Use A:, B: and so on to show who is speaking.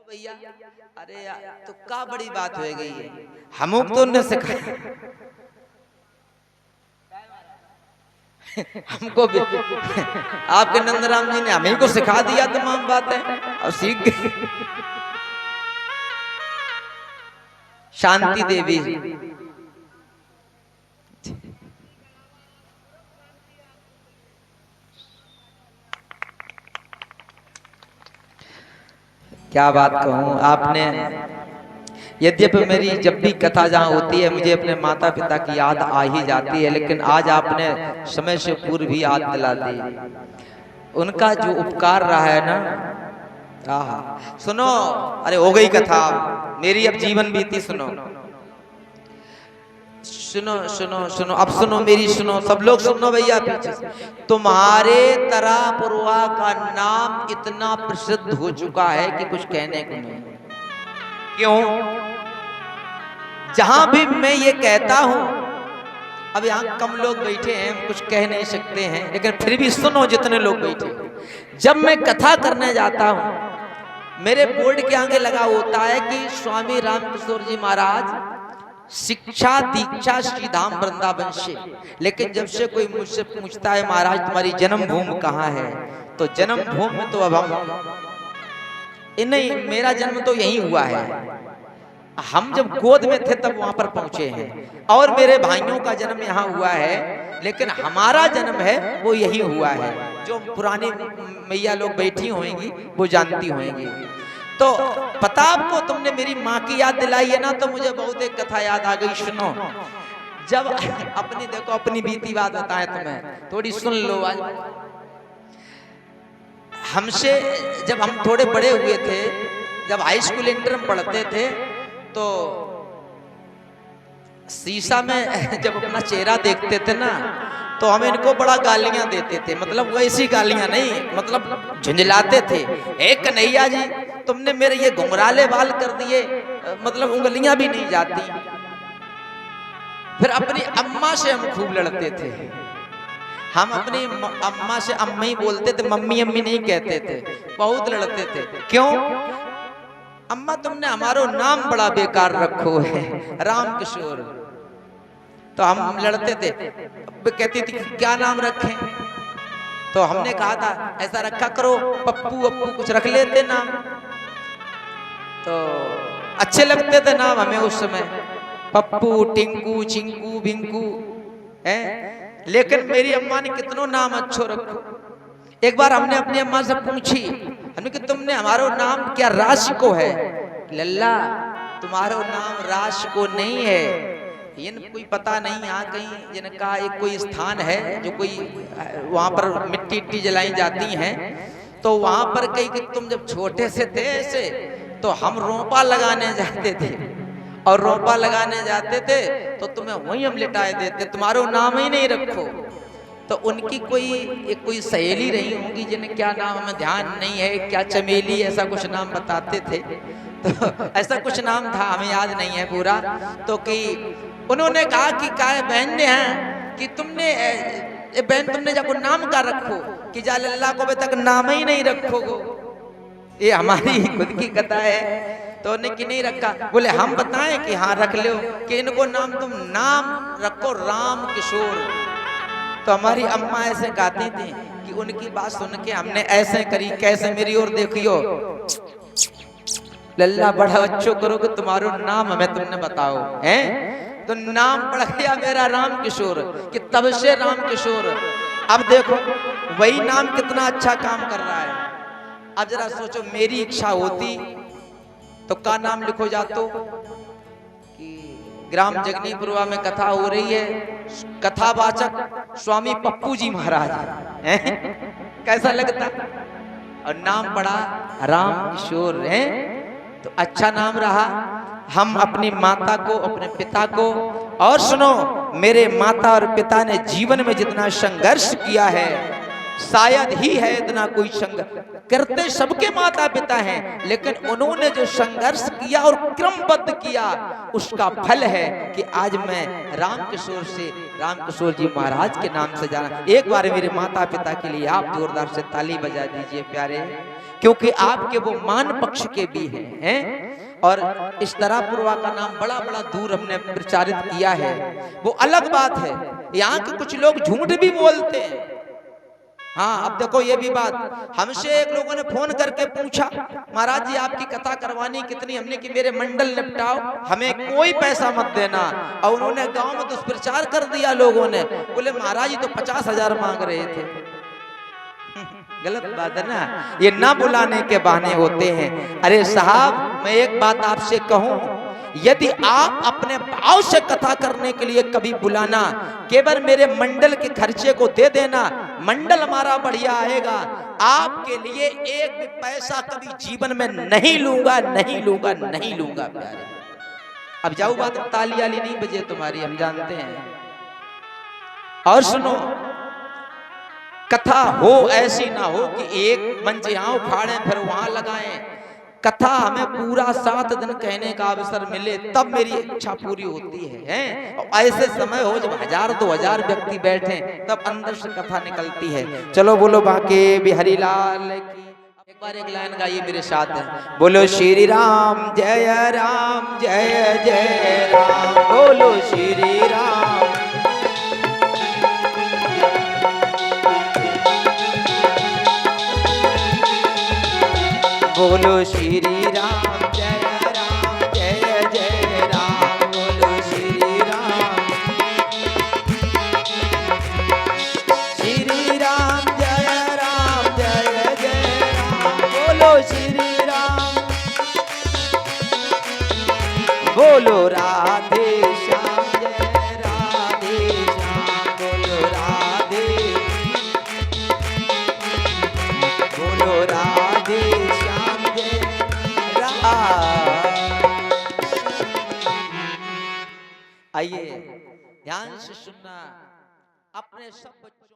A: भैया अरे यार तो क्या बड़ी बात हो गई है, हम तो ने सिखाया हमको भी आपके नंदराम जी ने हमें को सिखा दिया तमाम बातें और सीख गए। शांति देवी क्या बात कहूँ आपने, यद्यपि मेरी जब भी कथा जहाँ होती है मुझे अपने माता पिता की याद आ ही जाती है, लेकिन आज आपने समय से पूर्व भी याद दिला दी। उनका जो उपकार रहा है ना, आहा सुनो, अरे हो गई कथा, मेरी अब जीवन बीती, सुनो सुनो सुनो सुनो, अब सुनो मेरी, सुनो सब लोग सुनो भैया पीछे से। तुम्हारे तरापुरवा का नाम इतना प्रसिद्ध हो चुका है कि कुछ कहने को नहीं। क्यों? जहां भी मैं ये कहता हूं, अब यहाँ कम लोग बैठे हैं, कुछ कह नहीं सकते हैं, लेकिन फिर भी सुनो जितने लोग बैठे। जब मैं कथा करने जाता हूं, मेरे बोर्ड के आगे लगा होता है कि स्वामी रामकिशोर जी महाराज शिक्षा दीक्षा श्रीधाम वृंदावन से। लेकिन जब से कोई मुझसे पूछता है महाराज तुम्हारी जन्मभूमि कहाँ है, तो जन्मभूमि तो अब हम नहीं, मेरा जन्म तो यही हुआ है। हम जब गोद में थे तब वहां पर पहुंचे हैं, और मेरे भाइयों का जन्म यहाँ हुआ है, लेकिन हमारा जन्म है वो यही हुआ है। जो पुरानी मैया लोग बैठी होंगी वो जानती होंगी। तो पता आपको, तुमने मेरी माँ की याद दिलाई है ना, तो मुझे बहुत एक कथा याद आ गई। सुनो, जब अपनी देखो अपनी बीती बात बताएं तुम्हें, थोड़ी सुन लो। आज हमसे जब हम थोड़े बड़े हुए थे, जब हाई स्कूल इंटर में पढ़ते थे, तो शीशा में जब अपना चेहरा देखते थे ना, तो हम इनको बड़ा गालियां देते थे। मतलब वैसी गालियां नहीं, मतलब झुंझलाते थे। एक कन्हैया जी तुमने मेरे ये घुंघराले बाल कर दिए, मतलब उंगलियां भी नहीं जाती। फिर अपनी अम्मा से हम खूब लड़ते थे। हम अपनी अम्मा से अम्मा ही बोलते थे, मम्मी अम्मी नहीं कहते थे। बहुत लड़ते थे। क्यों? अम्मा तुमने हमारो नाम बड़ा बेकार रखो है, राम किशोर। तो हम लड़ते थे। कहती थी क्या नाम रखें, तो हमने कहा था ऐसा रखा करो पप्पू अप्पू कुछ रख लेते नाम, तो अच्छे लगते थे नाम हमें उस समय, पप्पू टिंकू चिंकू भिंकू है। लेकिन मेरी अम्मा ने कितनों नाम अच्छो रखो। एक बार हमने अपनी अम्मा से पूछी, हमने कि तुमने हमारो नाम क्या राश को है? लल्ला तुम्हारो नाम राश को नहीं है, इन कोई पता नहीं, यहाँ कहीं जिनका एक कोई स्थान है जो कोई वहां पर मिट्टी इट्टी जलाई जाती हैं, तो वहां पर कहीं कि तुम जब छोटे से थे ऐसे, तो हम रोंपा लगाने जाते थे, और रोंपा लगाने जाते थे तो तुम्हें वहीं हम लिटाए देते, तुम्हारो नाम ही नहीं रखो। तो उनकी कोई सहेली रही होंगी जिन्हें क्या नाम हमें ध्यान नहीं है, क्या चमेली ऐसा कुछ नाम बताते थे, तो ऐसा कुछ नाम था, हमें याद नहीं है पूरा। तो कि उन्होंने कहा कि क्या बहन ने है कि तुमने बहन तुमने जाको नाम का रखो, कि जा लल्ला को अभी तक नाम ही नहीं रखोगो। ये हमारी खुद की कथा है। तो उन्हें कि नहीं रखा, बोले हम बताएं कि हाँ रख लो, कि इनको नाम तुम नाम रखो राम किशोर। तो हमारी अम्मा ऐसे गाती थी कि उनकी बात सुन के हमने ऐसे करी, कैसे मेरी ओर देखियो, लल्ला बड़ा अच्छो करो कि तुम्हारो नाम हमें तुमने बताओ हैं। तो नाम पड़ गया मेरा राम किशोर, कि तब से राम किशोर। अब देखो वही नाम कितना अच्छा काम कर रहा है। अब जरा सोचो मेरी इच्छा होती तो क्या नाम लिखो जातो कि ग्राम जगनीपुरवा में कथा हो रही है, कथावाचक स्वामी पप्पू जी महाराज हैं, कैसा लगता? और नाम पड़ा राम किशोर है, तो अच्छा नाम रहा। हम अपनी माता को, अपने पिता को, और सुनो मेरे माता और पिता ने जीवन में जितना संघर्ष किया है, शायद ही है इतना कोई संघर्ष करते, सबके माता पिता हैं, लेकिन उन्होंने जो संघर्ष किया और क्रमबद्ध किया, उसका फल है कि आज मैं राम किशोर से राम किशोर जी महाराज के नाम से जाना। एक बार मेरे माता पिता के लिए आप जोरदार से ताली बजा दीजिए प्यारे, क्योंकि आपके वो मान पक्ष के भी हैं। और इस तरह पुरवा का नाम बड़ा बड़ा दूर हमने प्रचारित किया है, वो अलग बात है। यहाँ के कुछ लोग झूठ भी बोलते हैं। हाँ, अब देखो ये भी बात, हमसे एक लोगों ने फोन करके पूछा महाराज जी आपकी कथा करवानी कितनी, हमने कि मेरे मंडल निपटाओ, हमें कोई पैसा मत देना। और उन्होंने गांव में दुष्प्रचार कर दिया लोगों ने, बोले महाराज जी तो 50,000 मांग रहे थे। गलत बात है ना, ये ना बुलाने के बहाने होते हैं। अरे साहब मैं एक बात आपसे कहूं, यदि आप अपने भाव से कथा करने के लिए कभी बुलाना, केवल मेरे मंडल के खर्चे को दे देना, मंडल हमारा बढ़िया आएगा। आपके लिए एक भी पैसा कभी जीवन में नहीं लूंगा, नहीं लूंगा, नहीं लूंगा प्यारे। अब जाऊ बात, ताली वाली नहीं बजे तुम्हारी, हम जानते हैं। और सुनो, कथा हो ऐसी ना हो कि एक मंच यहाँ उखाड़े फिर वहां लगाएं। कथा हमें पूरा 7 दिन कहने का अवसर मिले तब मेरी इच्छा पूरी होती है। और ऐसे समय हो जब 1000-2000 व्यक्ति बैठे तब अंदर से कथा निकलती है। चलो बोलो बाके बिहारी लाल की। एक बार एक लाइन गाइए मेरे साथ, बोलो श्री राम जय राम जय जय राम, बोलो श्री राम। बोलो श्री राम जय जय राम, बोलो श्री राम। श्री राम जय राम, बोलो श्री राम। बोलो राधे श्याम जय राधे श्याम, बोलो राधे, बोलो राधे श्याम। आइए ध्यान से सुनना, अपने सब बच्चों